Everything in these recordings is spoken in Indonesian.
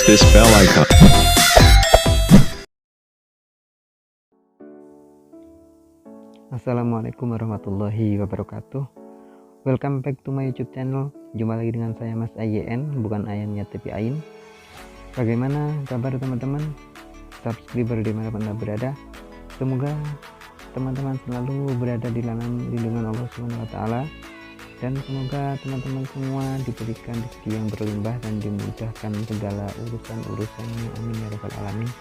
this bell icon. Assalamualaikum warahmatullahi wabarakatuh. Welcome back to my YouTube channel. Jumpa lagi dengan saya Mas AYN, bukan Ayan ya tapi Ain. Bagaimana kabar teman-teman subscriber dimanapun Anda berada? Semoga teman-teman selalu berada di dalam lindungan Allah Subhanahu wa Ta'ala, dan semoga teman-teman semua diberikan rezeki yang berlimpah dan dimudahkan segala urusan-urusannya, amin ya rabbal alamin.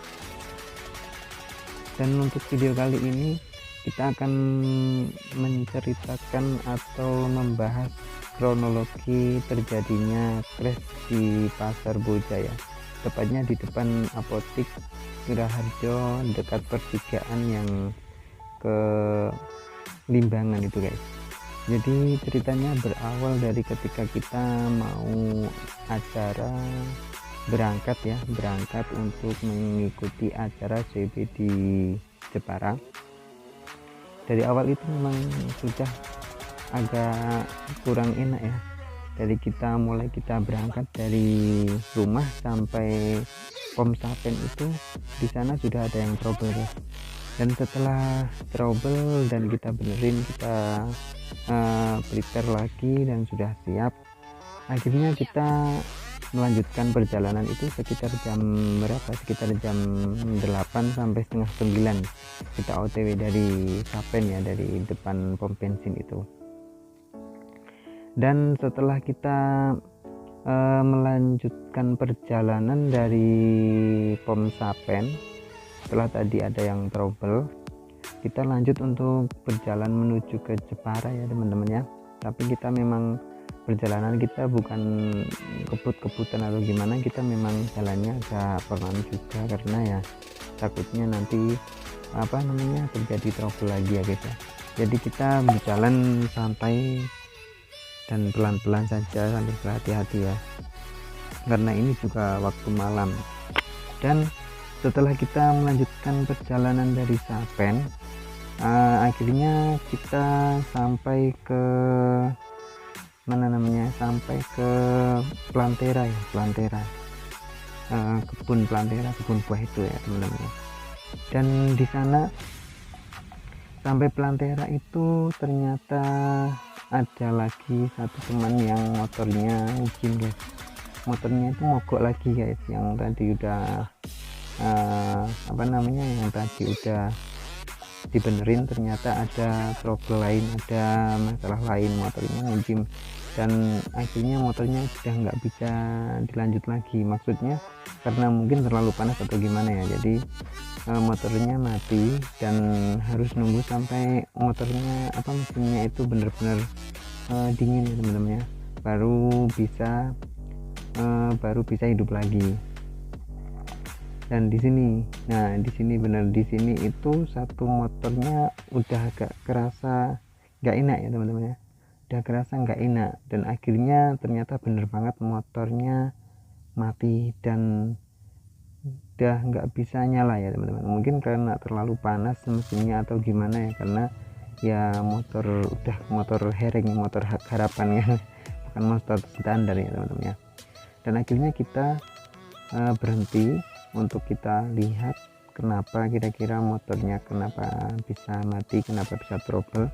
Dan untuk video kali ini kita akan menceritakan atau membahas kronologi terjadinya crash di Pasar Bojaya, tepatnya di depan apotik Geraharjo dekat pertigaan yang ke Limbangan itu guys. Jadi ceritanya berawal dari ketika kita mau acara berangkat untuk mengikuti acara CB di Jepara. Dari awal itu memang sudah agak kurang enak ya. Dari kita berangkat dari rumah sampai Pom Sapen itu di sana sudah ada yang trouble ya. Dan setelah trouble dan kita benerin, kita prepare lagi dan sudah siap, akhirnya kita melanjutkan perjalanan itu sekitar jam 8 sampai setengah 9 kita OTW dari Sapen ya, dari depan pom bensin itu. Dan setelah kita melanjutkan perjalanan dari pom Sapen, setelah tadi ada yang trouble, kita lanjut untuk berjalan menuju ke Jepara ya teman-teman ya. Tapi kita memang perjalanan kita bukan kebut-kebutan atau gimana, kita memang jalannya agak pelan juga karena ya takutnya nanti terjadi trouble lagi ya guys ya. Jadi kita berjalan santai dan pelan-pelan saja sambil berhati-hati ya, karena ini juga waktu malam. Dan setelah kita melanjutkan perjalanan dari Sapen, akhirnya kita sampai ke sampai ke Plantera ya, kebun buah itu ya teman-teman. Dan di sana sampai Plantera itu ternyata ada lagi satu teman yang motornya izin guys, motornya itu mogok lagi guys, yang tadi udah yang tadi udah dibenerin, ternyata ada trouble lain, ada masalah lain, motornya ngejim dan akhirnya motornya sudah nggak bisa dilanjut lagi. Maksudnya karena mungkin terlalu panas atau gimana ya, jadi motornya mati dan harus nunggu sampai mesinnya itu benar-benar dingin ya teman-teman ya, baru bisa hidup lagi. Dan di sini itu satu motornya udah agak kerasa nggak enak ya teman-teman ya, udah kerasa nggak enak, dan akhirnya ternyata bener banget motornya mati dan udah nggak bisa nyala ya teman-teman. Mungkin karena terlalu panas mesinnya atau gimana ya, karena ya motor hereng, motor harapan ya, bukan motor standar ya teman-teman ya. Dan akhirnya kita berhenti untuk kita lihat kenapa kira-kira motornya kenapa bisa mati, kenapa bisa trouble.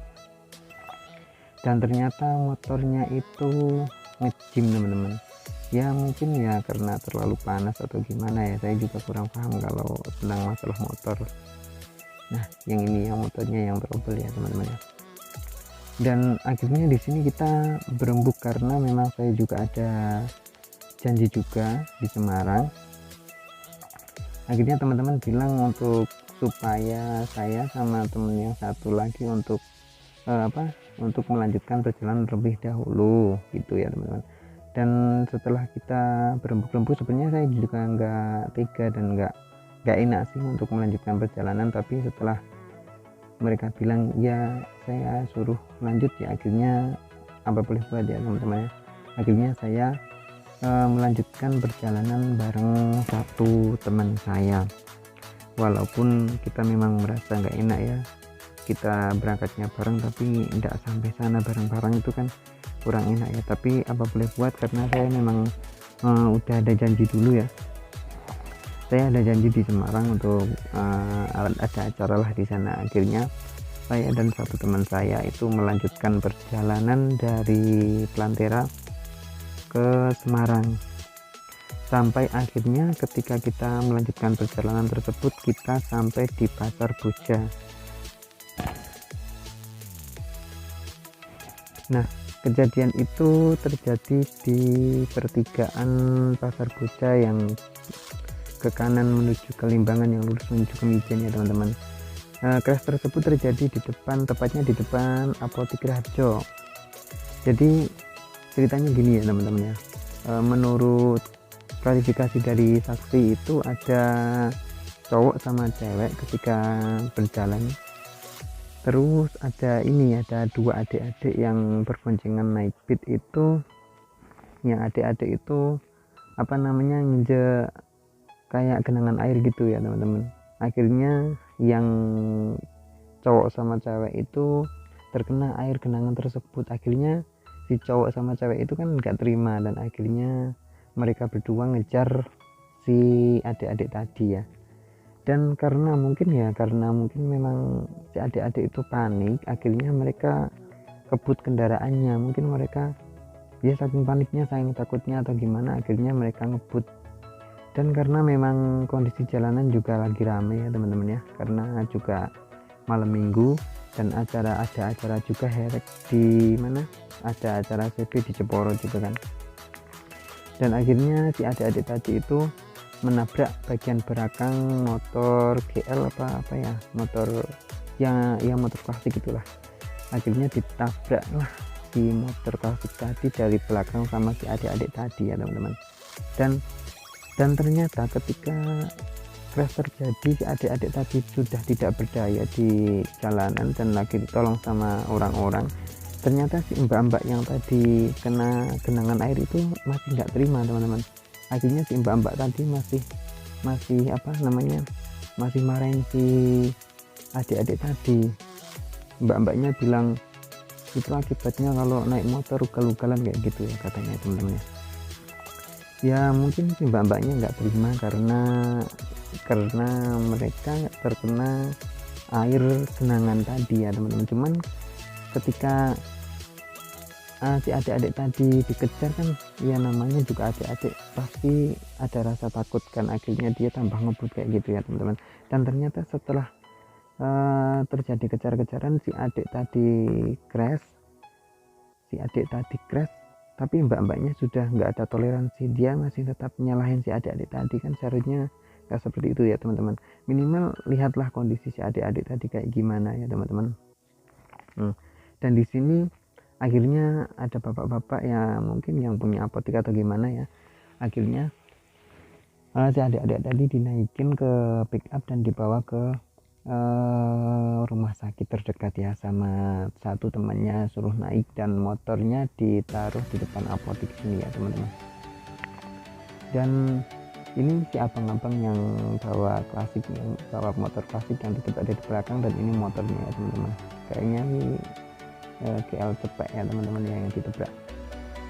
Dan ternyata motornya itu ngejim teman-teman ya, mungkin ya karena terlalu panas atau gimana ya, saya juga kurang paham kalau tentang masalah motor. Nah yang ini yang motornya yang trouble ya teman-teman ya. Dan akhirnya di sini kita berembuk karena memang saya juga ada janji juga di Semarang. Akhirnya teman-teman bilang untuk supaya saya sama temen yang satu lagi untuk melanjutkan perjalanan terlebih dahulu gitu ya teman-teman. Dan setelah kita berembuk-rembuk, sebenarnya saya juga nggak tega dan nggak enak sih untuk melanjutkan perjalanan, tapi setelah mereka bilang ya saya suruh lanjut ya, akhirnya apa boleh buat ya teman-teman ya. Akhirnya saya melanjutkan perjalanan bareng satu teman saya, walaupun kita memang merasa nggak enak ya, kita berangkatnya bareng tapi tidak sampai sana bareng-bareng, itu kan kurang enak ya. Tapi apa boleh buat, karena saya memang udah ada janji dulu ya saya ada janji di Semarang untuk ada acara lah di sana. Akhirnya saya dan satu teman saya itu melanjutkan perjalanan dari Plantera ke Semarang, sampai akhirnya ketika kita melanjutkan perjalanan tersebut kita sampai di Pasar Boja. Nah, kejadian itu terjadi di pertigaan Pasar Boja yang ke kanan menuju ke Limbangan, yang lurus menuju ke Mijen ya teman-teman. Crash tersebut terjadi di depan, tepatnya di depan Apotik Raharjo. Jadi ceritanya gini ya teman-teman ya, menurut klarifikasi dari saksi itu ada cowok sama cewek ketika berjalan, terus ada dua adik-adik yang berboncengan naik beat itu. Yang adik-adik itu nginjek kayak genangan air gitu ya teman-teman. Akhirnya yang cowok sama cewek itu terkena air genangan tersebut. Akhirnya si cowok sama cewek itu kan nggak terima, dan akhirnya mereka berdua ngejar si adik-adik tadi ya. Dan karena mungkin memang si adik-adik itu panik, akhirnya mereka kebut kendaraannya. Mungkin mereka ya saking paniknya, saking takutnya atau gimana, akhirnya mereka ngebut. Dan karena memang kondisi jalanan juga lagi rame ya teman-teman ya, karena juga malam minggu dan ada acara juga herek di mana, ada acara CB di Jeporo juga kan. Dan akhirnya si adik-adik tadi itu menabrak bagian belakang motor GL motor motor klasik itulah. Akhirnya ditabrak lah si motor klasik tadi dari belakang sama si adik-adik tadi ya teman-teman. Dan ternyata ketika crash terjadi, si adik-adik tadi sudah tidak berdaya di jalanan dan lagi ditolong sama orang-orang. Ternyata si mbak-mbak yang tadi kena genangan air itu masih nggak terima teman-teman. Akhirnya si mbak-mbak tadi masih masih marahin si adik-adik tadi. Mbak-mbaknya bilang itu akibatnya kalau naik motor ugal-ugalan kayak gitu ya katanya teman-teman. Ya mungkin si mbak-mbaknya nggak terima karena mereka terkena air genangan tadi ya teman-teman. Cuman ketika si adik-adik tadi dikejar kan, ya namanya juga adik-adik pasti ada rasa takut kan. Akhirnya dia tambah ngebut kayak gitu ya teman-teman. Dan ternyata setelah terjadi kejar-kejaran, si adik tadi crash, tapi mbak-mbaknya sudah nggak ada toleransi. Dia masih tetap nyalahin si adik-adik tadi, kan seharusnya nggak seperti itu ya teman-teman. Minimal lihatlah kondisi si adik-adik tadi kayak gimana ya teman-teman. Dan di sini akhirnya ada bapak-bapak yang mungkin yang punya apotek atau gimana ya, akhirnya si adik-adik tadi dinaikin ke pick up dan dibawa ke rumah sakit terdekat ya, sama satu temannya suruh naik dan motornya ditaruh di depan apotek sini ya teman-teman. Dan ini si abang-abang yang bawa motor klasik yang tetap ada di belakang, dan ini motornya ya teman-teman. Kayaknya ini GL cepet ya teman-teman yang ditabrak.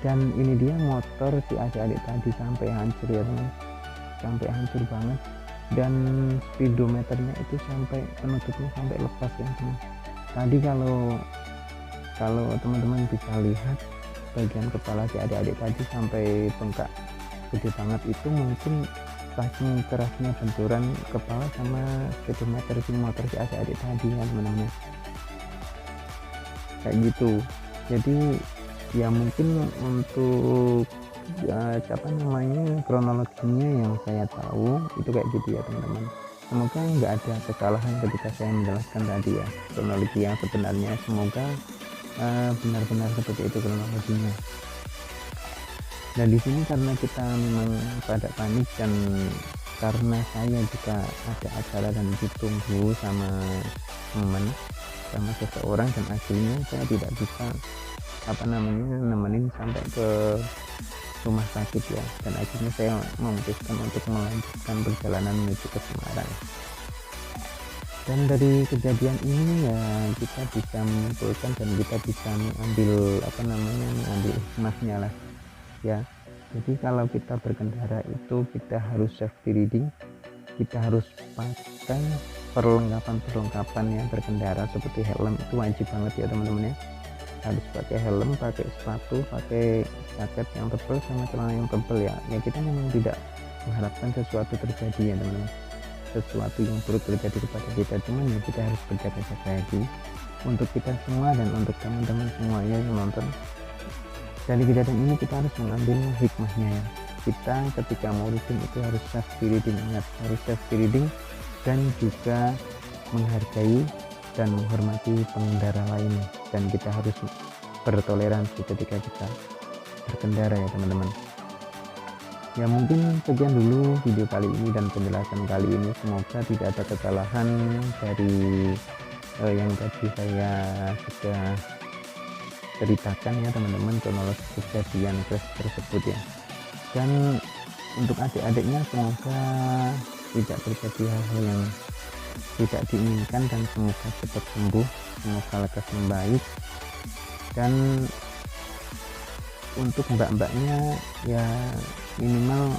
Dan ini dia motor si adik-adik tadi sampai hancur ya teman, sampai hancur banget. Dan speedometernya itu sampai penutupnya sampai lepas ya teman. Tadi kalau teman-teman bisa lihat bagian kepala si adik-adik tadi sampai bengkak gede banget. Itu mungkin saking kerasnya benturan kepala sama speedometer si motor si adik-adik tadi ya teman-teman, kayak gitu. Jadi ya mungkin untuk kronologinya yang saya tahu itu kayak gitu ya teman-teman. Semoga nggak ada kesalahan ketika saya menjelaskan tadi ya kronologi yang sebenarnya. Semoga benar-benar seperti itu kronologinya. Dan di sini karena kita memang pada panik, dan karena saya juga ada acara dan ditunggu sama teman, sama seseorang, dan akhirnya saya tidak bisa nemenin sampai ke rumah sakit ya. Dan akhirnya saya memutuskan untuk melanjutkan perjalanan menuju ke Semarang. Dan dari kejadian ini ya kita bisa menyimpulkan dan kita bisa mengambil hikmahnya lah ya. Jadi kalau kita berkendara itu kita harus safety riding, kita harus pakai perlengkapan yang berkendara seperti helm. Itu wajib banget ya teman-teman ya, harus pakai helm, pakai sepatu, pakai jaket yang tebal sama celana yang tebal ya. Kita memang tidak mengharapkan sesuatu terjadi ya teman-teman, sesuatu yang buruk terjadi kepada kita, cuman ya kita harus berjaga-jaga lagi untuk kita semua dan untuk teman-teman semuanya yang nonton. Dari kejadian ini kita harus mengambil hikmahnya ya. Kita ketika mau riding itu harus safety riding, ingat, harus safety riding dan juga menghargai dan menghormati pengendara lain, dan kita harus bertoleransi ketika kita berkendara ya teman-teman. Ya mungkin sekian dulu video kali ini dan penjelasan kali ini, semoga tidak ada kesalahan dari yang tadi saya sudah ceritakan ya teman-teman, kronologi kejadian crash tersebut ya. Dan untuk adik-adiknya semoga tidak terjadi hal-hal yang tidak diinginkan dan semoga cepat sembuh, semoga lekas membaik. Dan untuk mbak-mbaknya ya minimal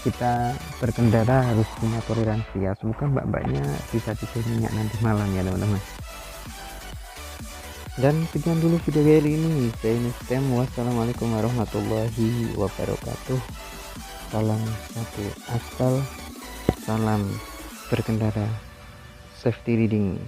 kita berkendara harus punya toleransi ya, semoga mbak-mbaknya bisa tidur minyak nanti malam ya teman-teman. Dan sekian dulu video kali ini, saya Nistem. Wassalamualaikum warahmatullahi wabarakatuh. Salam satu aspal, salam berkendara, safety riding.